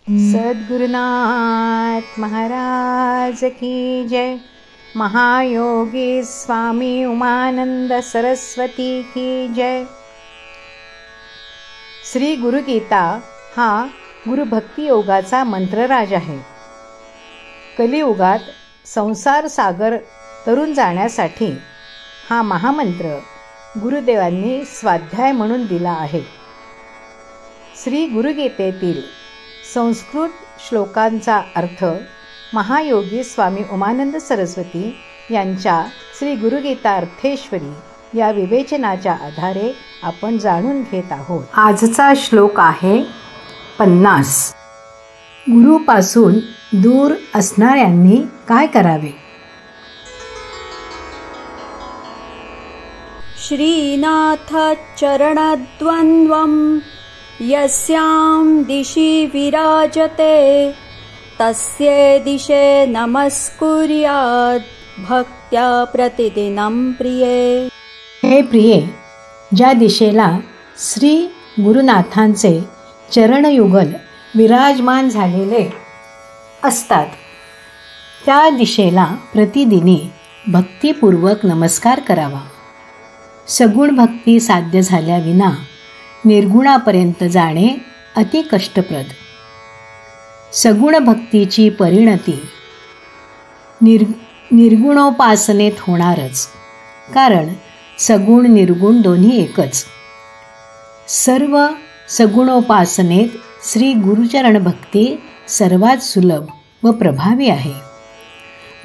सद्गुरुनाथ महाराज की जय. महायोगी स्वामी उमानंद सरस्वती की जय. श्री गुरुगीता हा गुरुभक्ती योगाचा मंत्रराज आहे. कलियुगात संसार सागर तरून जाण्यासाठी हा महामंत्र गुरुदेवांनी स्वाध्याय म्हणून दिला आहे. श्री गुरुगीतेतील संस्कृत श्लोकांचा अर्थ महायोगी स्वामी उमानंद सरस्वती यांच्या श्री गुरुगीता अर्थेश्वरी या विवेचनाच्या आधारे आपण जाणून घेत आहोत. आजचा श्लोक आहे 50. गुरुपासून दूर असणाऱ्यांनी काय करावे? श्रीनाथ चरणद्वन्द्वं यस्यां दिशि विराजते तस्ये दिशे नमस्कुर्यात् भक्त्या प्रतिदिनं प्रिये. हे प्रिये, ज्या दिशेला श्री गुरुनाथांचे चरणयुगल विराजमान झालेले असतात त्या दिशेला प्रतिदिनी भक्तिपूर्वक नमस्कार करावा. सगुण भक्ती साध्य झाल्याविना निर्गुणापर्यंत जाणे अति कष्टप्रद. सगुण भक्तीची परिणती निर्गुणोपासनेत होणारच, कारण सगुण निर्गुण दोन्ही एकच. सर्व सगुणोपासनेत श्री गुरुचरण भक्ती सर्वात सुलभ व प्रभावी आहे.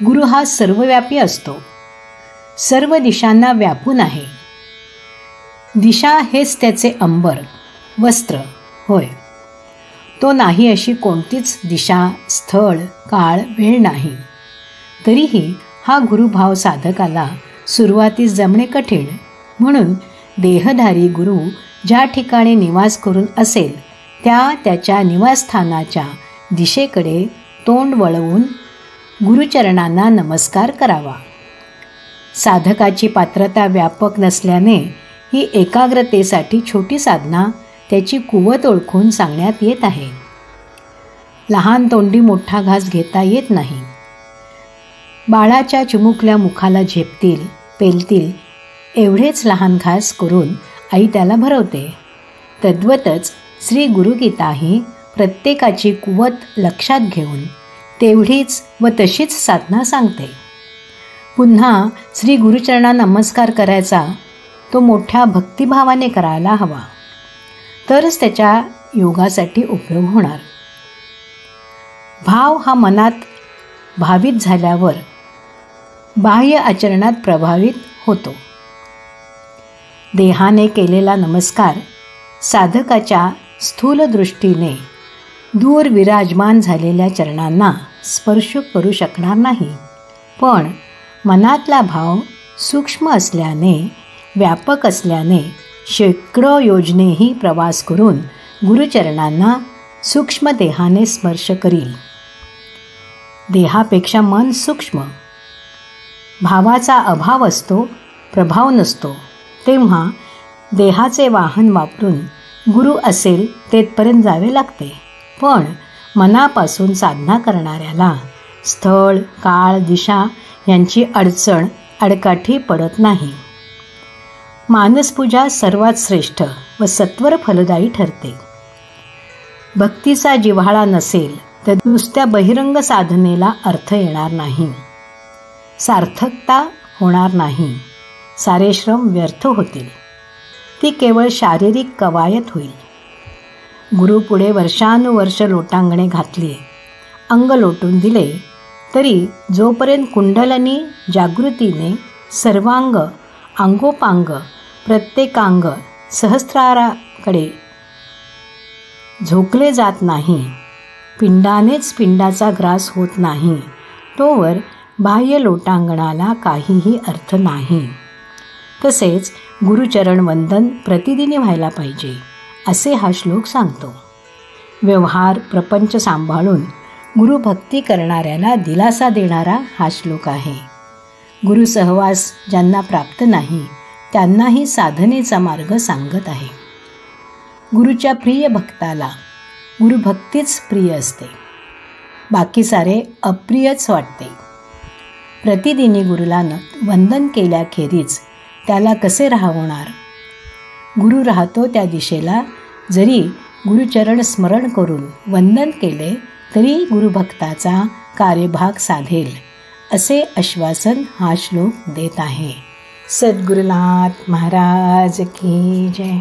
गुरु हा सर्वव्यापी असतो, सर्व दिशांना व्यापून आहे. दिशा हेच त्याचे अंबर वस्त्र होय. तो नाही अशी कोणतीच दिशा, स्थळ, काळ, वेळ नाही. तरीही हा गुरुभाव साधकाला सुरुवातीस जमणे कठीण. म्हणून देहधारी गुरु ज्या ठिकाणी निवास करून असेल त्याच्या निवासस्थानाच्या दिशेकडे तोंड वळवून गुरुचरणांना नमस्कार करावा. साधकाची पात्रता व्यापक नसल्याने ही एकाग्रतेसाठी छोटी साधना त्याची कुवत ओळखून सांगण्यात येत आहे. लहान तोंडी मोठा घास घेता येत नाही. बाळाच्या चिमुकल्या मुखाला झेपतील, पेलतील एवढेच लहान घास करून आई त्याला भरवते. तद्वतच श्री गुरुगीता ही प्रत्येकाची कुवत लक्षात घेऊन तेवढीच व तशीच साधना सांगते. पुन्हा श्री गुरुचरणा नमस्कार करायचा तो मोठ्या भक्तिभावाने करायला हवा, तरच त्याच्या योगासाठी उपयोग होणार. भाव हा मनात भावित झाल्यावर बाह्य आचरणात प्रभावित होतो. देहाने केलेला नमस्कार साधकाच्या स्थूल दृष्टीने दूर विराजमान झालेल्या चरणांना स्पर्श करू शकणार नाही. पण मनातला भाव सूक्ष्म असल्याने, व्यापक असल्याने शेकडो योजनेही प्रवास करून गुरुचरणांना सूक्ष्म देहाने स्पर्श करील. देहापेक्षा मन सूक्ष्म. भावाचा अभाव असतो, प्रभाव नसतो. तेव्हा देहाचे वाहन वापरून गुरु असेल तेथपर्यंत जावे लागते. पण मनापासून साधना करणाऱ्याला स्थळ, काळ, दिशा यांची अडचण अडकाठी पडत नाही. मानसपूजा सर्वात श्रेष्ठ व सत्वर फलदायी ठरते. भक्तीचा जिव्हाळा नसेल तर नुसत्या बहिरंग साधनेला अर्थ येणार नाही, सार्थकता होणार नाही, सारे श्रम व्यर्थ होतील. ती केवळ शारीरिक कवायत होईल. गुरुपुढे वर्षानुवर्ष लोटांगणे घातली, अंग लोटून दिले, तरी जोपर्यंत कुंडलनी जागृतीने सर्वांग, अंगोपांग, प्रत्येकांग सहस्राराकडे झोकले जात नाही, पिंडानेच पिंडाचा ग्रास होत नाही, तोवर बाह्य लोटांगणाला काहीही अर्थ नाही. तसेच गुरुचरण वंदन प्रतिदिनी व्हायला पाहिजे असे हा श्लोक सांगतो. व्यवहार प्रपंच सांभाळून गुरुभक्ती करणाऱ्याला दिलासा देणारा हा श्लोक आहे. गुरुसहवास ज्यांना प्राप्त नाही त्यांनाही साधनेचा मार्ग सांगत आहे. गुरुच्या प्रिय भक्ताला गुरुभक्तीच प्रिय असते, बाकी सारे अप्रियच वाटते. प्रतिदिनी गुरुला वंदन केल्याखेरीज त्याला कसे राहवणार? गुरु राहतो त्या दिशेला जरी गुरुचरण स्मरण करून वंदन केले तरी गुरुभक्ताचा कार्यभाग साधेल, असे आश्वासन हा श्लोक देत आहे. सद्गुरुनाथ महाराज की जय.